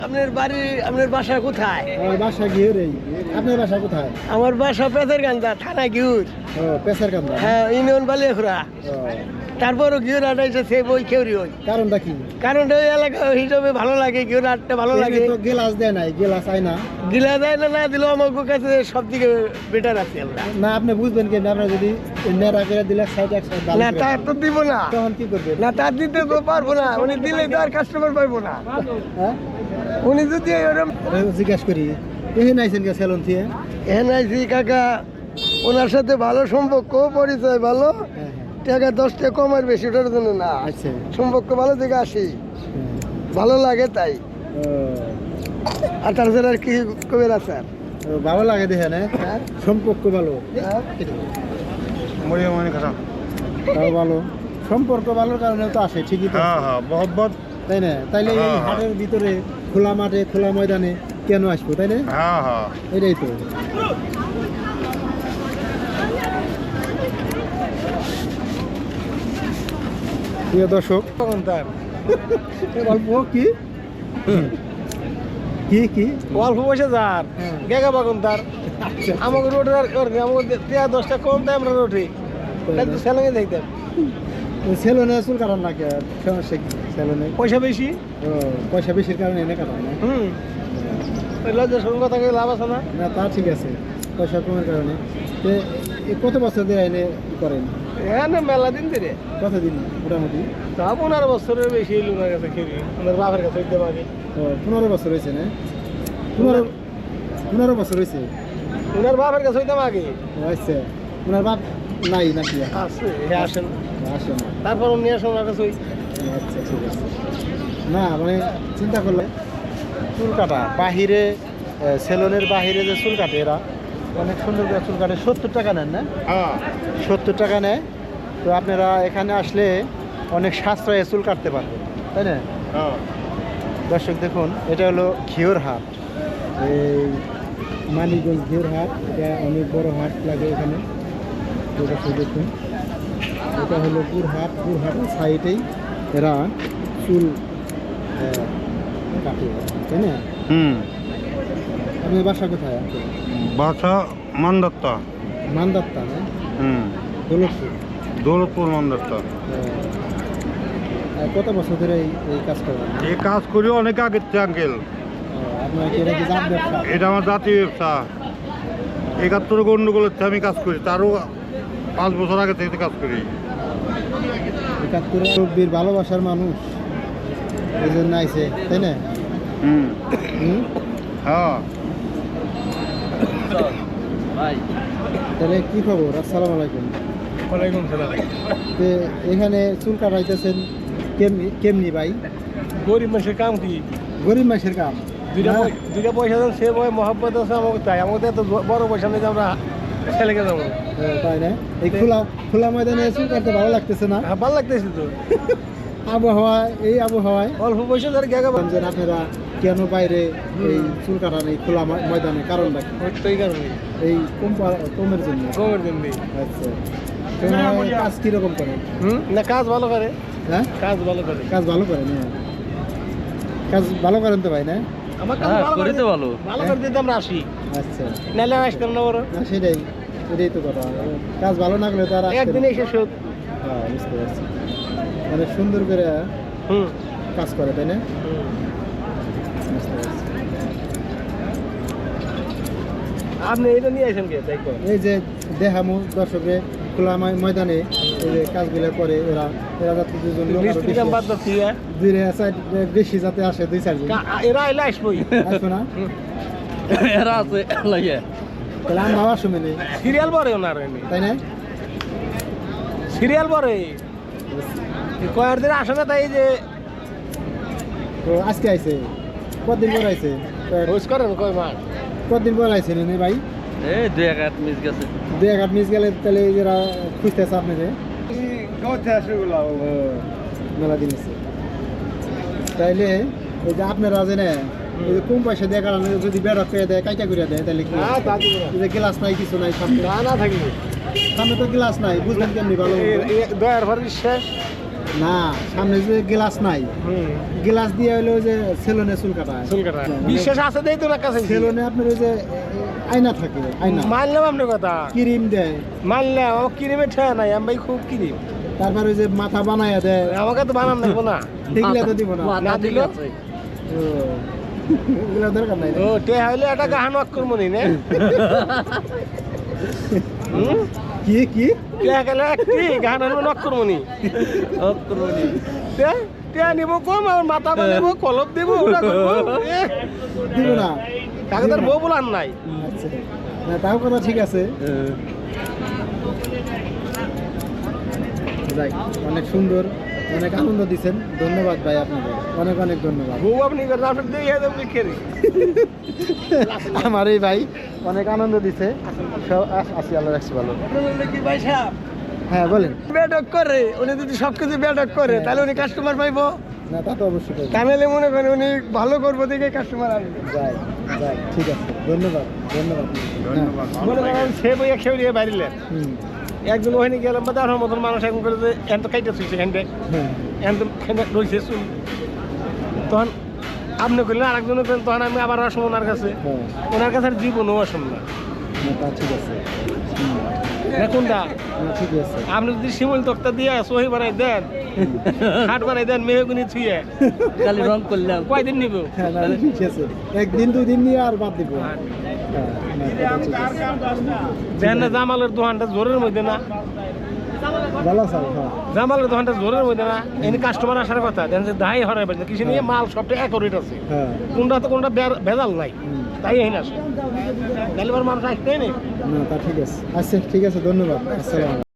আপনার বাড়ি, আপনার বাসা কোথায়? আমার বাসা গিয়েরই। আপনার বাসা কোথায়? আমার বাসা পেঁচের গান্দা, থানা গিউর। ও পেশার কান্দা। হ্যাঁ, ইউনিয়ন বালিয়াখুড়া। ও, তারপরও গিউর আটাইছে সে বই খেউরি ওই। কারণটা কি? কারণ ওই এলাকা হিসাবে ভালো লাগে, গিউর আটটা ভালো লাগে। এমনি তো গেলাস দেয় নাই, গেলাস আয় না। গিলা দেয় না, না দিলেও আমার কাছে সব দিকে বেটার আছে আমরা। না আপনি বুঝবেন কেন? আপনার যদি নেড়া করে দিলে সাইড এক সাইড না তার তো দিব না, তখন কি করবেন? না তার দিতে তো পারবো না। উনি দিলে তো আর কাস্টমার পাইবো না। হ্যাঁ উনি যদি এরকম জিজ্ঞাসা করি এখানে আইসেন কে সেলুন থেকে? এনআইসি কাকা, ওনার সাথে ভালো সম্পর্ক, পরিচয় ভালো, হ্যাঁ টাকা 10 টাকা কম আর বেশি ওটার জন্য না, আচ্ছা। সম্পর্ক ভালো থেকে আসি, ভালো লাগে তাই। ও, আর তাছাড়া আর কি কবে না স্যার? ও, ভালো লাগে দেখেন সম্পর্ক ভালো। তাও ভালো সম্পর্ক ভালোর কারণে তো আসে ঠিকই তো। মোহব্বত। তাই না? তাইলে এই হাটের ভিতরে খোলা মাঠে খোলা ময়দানে কেন আসবো? তাই না? এটাই তো। প্রিয় দর্শক, তার অল্প কি কি কি অল্প পয়সা যার গেগা বাগুন তার আমাকে রোডে আমাকে 10 টাকা কম দেয়, আমরা রোডে সেলুনে দেখতাম। সেলুনে চুল কাটান না কে? সমস্যা কি সেলুনে? পয়সা বেশি। ও, পয়সা বেশির কারণে এনে কাটান না? ওই লজ্জার সঙ্গে কথা কই লাভ আছে না? না তা ঠিক আছে, পয়সা কমের কারণে। তে এ কত বছর ধরে এনে করেন? হ্যাঁ না, মেলা দিন ধরে। কতদিন মোটামুটি? তা 15 বছরের বেশি লোকের কাছে খেলি, আমার বাপের কাছে হইতে পারি। ও 15 বছর হয়েছে না? 15 বছর হয়েছে। ওনার বাপের কাছে হইতাম আগে। ও আচ্ছা, ওনার বাপ নাই নাকি? আছে, হ্যাঁ আসেন। আসে না। তারপর উনি আসেন ওনার কাছে হই। আচ্ছা ঠিক আছে। না মানে চিন্তা করলে চুল কাটা বাহিরে, সেলুনের বাহিরে যে চুল কাটে এরা অনেক সুন্দর করে চুল কাটে। 70 টাকা নেন না? 70 টাকা নেয়। তো আপনারা এখানে আসলে অনেক সাশ্রয়ে চুল কাটতে পারবেন, তাই না? দর্শক দেখুন, এটা হলো ঘিওর হাট, এই মানিকগঞ্জ ঘিওর হাট। এটা অনেক বড় হাট লাগে এখানে। তো দর্শক দেখুন, এটা হলো পুরহাট। পুরহাটের সাইডেই এরা চুল কাটে, তাই না? আপনার বাসা কোথায়? বাসা মানদত্তা। মানদাত্তা না? দৌলতপুর। দৌলতপুর মানদত্তা। কত বছর ধরে এই কাজ করেন? এই কাজ করি অনেক আগের থেকে আঙ্কেল। আপনার কি এটা কি জাত ব্যবসা? এটা আমার জাতীয় ব্যবসা। 71 গন্ডগোলের থেকে আমি কাজ করি, তারও 5 বছর আগে থেকে কাজ করি। 71 রব্বির ভালোবাসার মানুষ এই জন্য আইসে, তাই না? হুম? হ্যাঁ তাহলে কি খবর? আসসালামু আলাইকুম। ওয়ালাইকুম সালাম। তো এখানে চুল কাটাইতেছেন কেমনি কেমনি ভাই? গরিব মানুষের কাম কি? গরিব মানুষের কাম। দুইটা পয়সা দেন, সে বয় মহব্বত আছে আমাকে, তাই আমাকে এত বড় পয়সা নিয়ে আমরা ছেলেকে যাবো। তাই না? এই খোলা খোলা ময়দানে চুল কাটতে ভালো লাগতেছে না? হ্যাঁ, ভালো লাগতেছে তো। আবহাওয়ায়, এই আবহাওয়ায় অল্প পয়সা ধরে গেগা বাগুন। যে আপনারা কেন বাইরে এই চুল কাটান এই খোলা ময়দানে? কারণটা কি? ওই কারণে এই কমের জন্য? কমের জন্য। আচ্ছা, তোমার কাজ কিরকম করেন? না কাজ ভালো করে। হ্যাঁ, কাজ ভালো করে। কাজ ভালো করেন? কাজ ভালো করেন তো ভাই না? আমার কাজ ভালো করে তো ভালো করে দিতে আমরা আসি, আচ্ছা, নাহলে আসতাম না। বড় না সেটাই, এটাই তো কথা। কাজ ভালো না করলে তো আর আসতেন না। একদিনে এসে শোধ। হ্যাঁ বুঝতে পারছি। মানে সুন্দর করে কাজ করে, তাই না? বুঝতে পারছি। আপনি এটা নিয়ে আসেন কে? তাই কর। এই যে দেখামো দর্শকরে খোলা ময়দানে এই যে কাজগুলো করে এরা, এরা যাতে দুজন লোক আরো মিস্ত্রি কাম বাদ দিচ্ছি। বেশি যাতে আসে, 2-4 জন এরা এলে আসবোই। আসবে না? এরা আছে লাগে। তাহলে আমি বাবার সময় নেই, সিরিয়াল পরে ওনার, তাই না? সিরিয়াল পরে কয়ের দিন আসে না, তাই যে তো আজকে আইছে, কতদিন পর আইছে? হোস করেন কয় মাস। কতদিন পর আইছে নে ভাই? এই 2-1 মিস গেছে। 2-1 মিস গেলে তাহলে এরা খুঁজতেছে আপনাদের মেলা দিন আছে। তাইলে ওই যে আপনারা যে না ওই যে কম পয়সা দিয়ে কারণে যদি বেড়া পেয়ে দেয়, কাইটা করে দেয়, তাহলে কি? গ্লাস নাই, কিছু নাই সামনে। না থাকবে সামনে তো গ্লাস নাই, বুঝলেন কেমনি ভালো? দয়ার ভরি শেষ। না সামনে যে গ্লাস নাই, গ্লাস দিয়ে হলো ওই যে সেলুনে চুল কাটা হয়। চুল কাটা বিশেষ আছে দেই তো না কাছে সেলুনে আপনার ওই যে আয়না থাকে, আয়না মানলাম আপনার কথা, ক্রিম দেয়, মানলাম আমার ক্রিমে ঠেয়া নাই, আমি ভাই খুব ক্রিম, তারপর ওই যে মাথা বানায়া দেয়, আমাকে তো বানান দেবো না, এগুলা তো দিব না। না দিল ও, এগুলা দরকার নাই। ও টে হইলে একটা গাহান ওয়াক করবো নি নে কি কি টে গেলে একটি গাহান হইলে নক করবো নি টে নিব কম আমার মাথা বানাবো কলপ দিব ওটা করবো দিব না, তাকে তার বউ বলার নাই। আচ্ছা না তাও কথা ঠিক আছে। যাই, অনেক সুন্দর, অনেক আনন্দ দিচ্ছেন, ধন্যবাদ ভাই আপনাকে, অনেক অনেক ধন্যবাদ। বউ আপনি করেন আপনার দিয়ে আপনি খেরি আমার এই ভাই অনেক আনন্দ দিছে, আসি আল্লাহ রাখছি ভালো। কি ভাই সাহেব হ্যাঁ বলেন। বেডক করে উনি যদি সবকিছু বেডক করে তাহলে উনি কাস্টমার পাইবো না তা তো অবশ্যই করবো। তাহলে মনে করেন উনি ভালো করবো দেখে কাস্টমার আসবে। যাই যাই, ঠিক আছে, ধন্যবাদ ধন্যবাদ। ধন্যবাদ। মনে করেন সে বইয়া খেয়ে দিয়ে বাইরিলেন হুম, একজন ওখানে গেলাম বা তার মতন মানুষ এখন করে যে এন তো কাইটা থুইছে হ্যান্ডে হ্যাঁ এন তো হ্যান্ডে রয়েছে চুল, তখন আপনি করলেন আরেকজন করলেন, তখন আমি আবার আসুন ওনার কাছে, হ্যাঁ, ওনার কাছে আর জীবনও আসুন না। না তা ঠিক আছে। হুম, কোনটা না ঠিক আছে। আপনি যদি শিমুল তক্তা দিয়ে সহি বানাই দেন, হাট বানাই দেন, মেহগুনি থুয়ে খালি রং করলাম। কয়দিন নিব? হ্যাঁ না ঠিক আছে, একদিন দুদিন নিয়ে আর বাদ দিব। হ্যাঁ, না, কথা ঠিক আছে। দেখেন না জামালের দোকানটা জোরের মধ্যে না, ভালো স্যার, হ্যাঁ জামালের দোকানটা জোরের মধ্যে না, এনে কাস্টমার আসার কথা দেখেন যে দায় হরাই পারছে কিছু নিয়ে মাল সবটা অ্যাকোরেট আছে, হ্যাঁ। কোনটা তো কোনটা ভেজাল নাই, হুম। তাই এই না তাহলে মানুষ আসতেই নেই। না তা ঠিক আছে, আচ্ছা ঠিক আছে, ধন্যবাদ, আসসালাম।